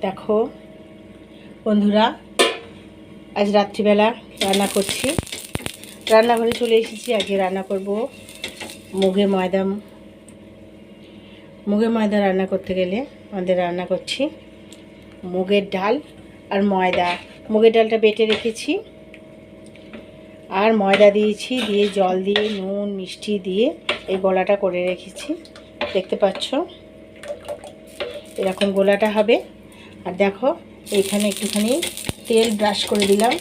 দেখো বন্ধুরা, আজ রাত্রিবেলা রান্না করছি। রান্নাঘরে চলে এসেছি। আজকে রান্না করব মুগের ময়দা রান্না করতে গেলে আমাদের রান্না করছি মুগের ডাল আর ময়দা। মুগের ডালটা বেটে রেখেছি আর ময়দা দিয়েছি, দিয়ে জল দিয়ে নুন মিষ্টি দিয়ে এই গোলাটা করে রেখেছি। দেখতে পাচ্ছ এরকম গোলাটা হবে। আর দেখো এইখানে একটুখানি তেল ব্রাশ করে দিলাম।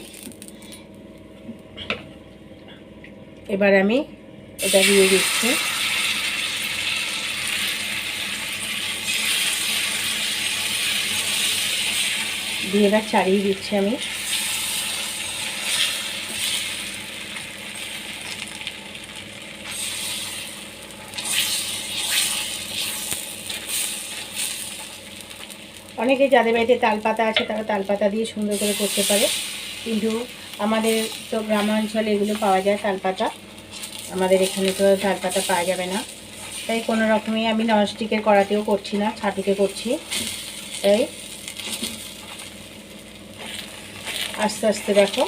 এবার আমি এটা দিয়ে দিচ্ছি। দিয়ে এবার চাড়িয়ে দিচ্ছি আমি। অনেকে যাদের বাড়িতে তালপাতা আছে তারা তালপাতা দিয়ে সুন্দর করে করতে পারে, কিন্তু আমাদের তো গ্রামাঞ্চলে এগুলো পাওয়া যায় তালপাতা। আমাদের এখানে তো তালপাতা পাওয়া যাবে না, তাই কোনো রকমই আমি ননস্টিকের কড়াতেও করছি না, ছাতুতে করছি। তাই আস্তে আস্তে দেখো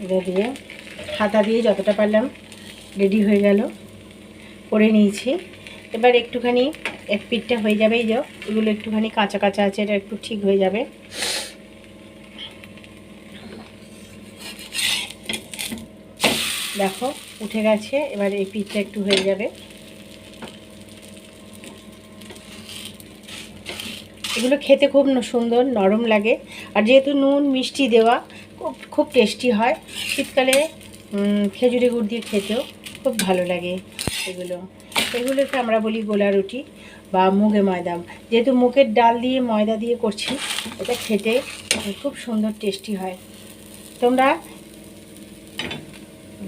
এটা দিয়ে হাতা দিয়ে যতটা পারলাম রেডি হয়ে গেল, করে নিয়েছি। এবার একটুখানি এক পিঠটা হয়ে যাবে, এই যে এগুলো একটুখানি কাঁচা কাঁচা আছে, এটা একটু ঠিক হয়ে যাবে। দেখো উঠে গেছে, এবার এই পিঠটা একটু হয়ে যাবে। এগুলো খেতে খুব সুন্দর নরম লাগে, আর যেহেতু নুন মিষ্টি দেওয়া খুব টেস্টি হয়। শীতকালে খেজুরি গুড় দিয়ে খেতেও খুব ভালো লাগে। এগুলোকে আমরা বলি গোলা রুটি বা মুগে ময়দা। যেহেতু মুগের ডাল দিয়ে ময়দা দিয়ে করছি, এটা খেতে খুব সুন্দর টেস্টি হয়। তোমরা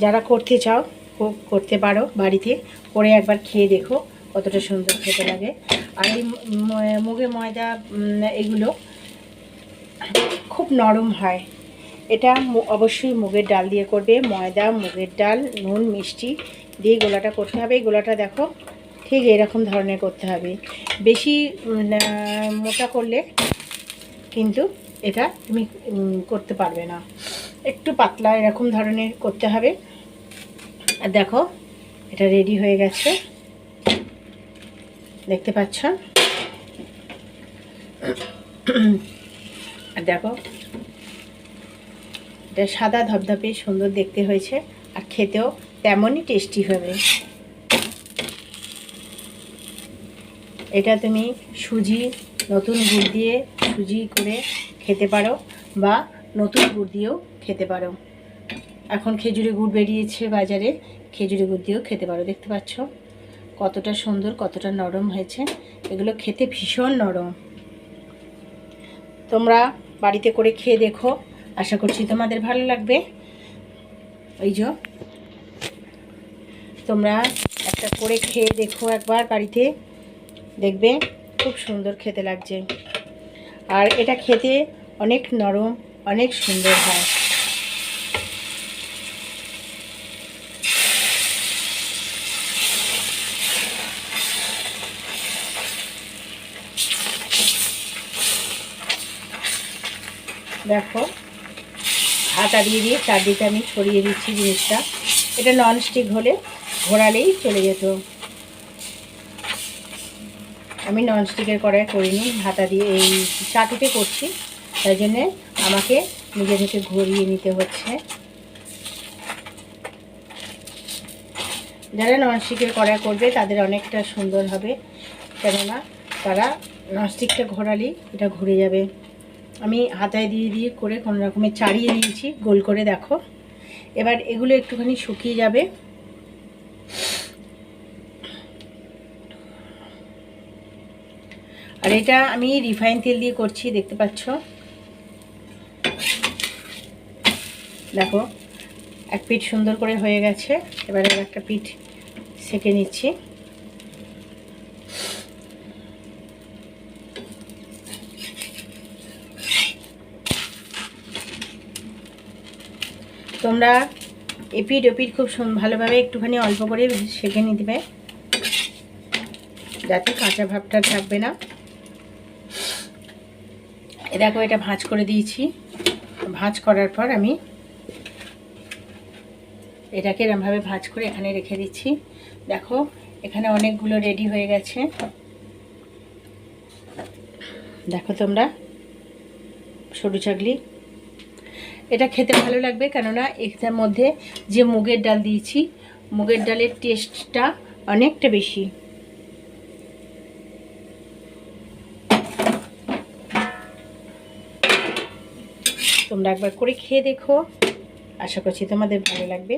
যারা করতে চাও করতে পারো, বাড়িতে করে একবার খেয়ে দেখো কতটা সুন্দর খেতে লাগে। আর এই মুগের ময়দা এগুলো খুব নরম হয়। এটা অবশ্যই মুগের ডাল দিয়ে করবে। ময়দা, মুগের ডাল, নুন মিষ্টি দিয়ে গোলাটা করতে হবে। এই গোলাটা দেখো ঠিক এরকম ধরনের করতে হবে। বেশি মোটা করলে কিন্তু এটা তুমি করতে পারবে না, একটু পাতলা এরকম ধরনের করতে হবে। আর দেখো এটা রেডি হয়ে গেছে, দেখতে পাচ্ছ। আর দেখো এটা সাদা ধবধবে সুন্দর দেখতে হয়েছে, আর খেতেও তেমনই টেস্টি হবে। এটা তুমি সুজি, নতুন গুড় দিয়ে সুজি করে খেতে পারো, বা নতুন গুড় দিয়েও খেতে পারো। এখন খেজুরি গুড় বেরিয়েছে বাজারে, খেজুরি গুড় দিয়েও খেতে পারো। দেখতে পাচ্ছ কতটা সুন্দর, কতটা নরম হয়েছে। এগুলো খেতে ভীষণ নরম। তোমরা বাড়িতে করে খেয়ে দেখো, আশা করছি তোমাদের ভালো লাগবে। ওই যে তোমরা একটা করে খেয়ে দেখো একবার বাড়িতে, দেখবে খুব সুন্দর খেতে লাগছে। আর এটা খেতে অনেক নরম, অনেক সুন্দর হয়। দেখো আটা দিয়ে চারদিকে আমি ছড়িয়ে দিচ্ছি জিনিসটা। এটা ননস্টিক হলে ঘোরালেই চলে যেত। আমি ননস্টিকের কড়াই করিনি, হাতা দিয়ে এই চাটুতে করছি, তাই জন্যে আমাকে নিজে থেকে ঘুরিয়ে নিতে হচ্ছে। যারা ননস্টিকের কড়াই করবে তাদের অনেকটা সুন্দর হবে, কেননা তারা ননস্টিকটা ঘোরালেই এটা ঘুরে যাবে। আমি হাতায় দিয়ে করে কোনো রকমে চাড়িয়ে নিয়েছি গোল করে। দেখো এবার এগুলো একটুখানি শুকিয়ে যাবে। আর এটা আমি রিফাইন তেল দিয়ে করছি, দেখতে পাচ্ছ। দেখো এক পিঠ সুন্দর করে হয়ে গেছে, এবারে একটা পিঠ সেঁকে নিচ্ছি। তোমরা এপিড ওপিড খুব ভালোভাবে একটুখানি অল্প করে সেঁকে নিতে, যাতে কাঁচা ভাবটা থাকবে না। দেখো এটা ভাঁজ করে দিয়েছি। ভাঁজ করার পর আমি এটাকে এরমভাবে ভাঁজ করে এখানে রেখে দিচ্ছি। দেখো এখানে অনেকগুলো রেডি হয়ে গেছে। দেখো তোমরা সরু চাকলি, এটা খেতে ভালো লাগবে, কেননা এটার মধ্যে যে মুগের ডাল দিয়েছি, মুগের ডালের টেস্টটা অনেকটা বেশি। তোমরা একবার করে খেয়ে দেখো, আশা করছি তোমাদের ভালো লাগবে।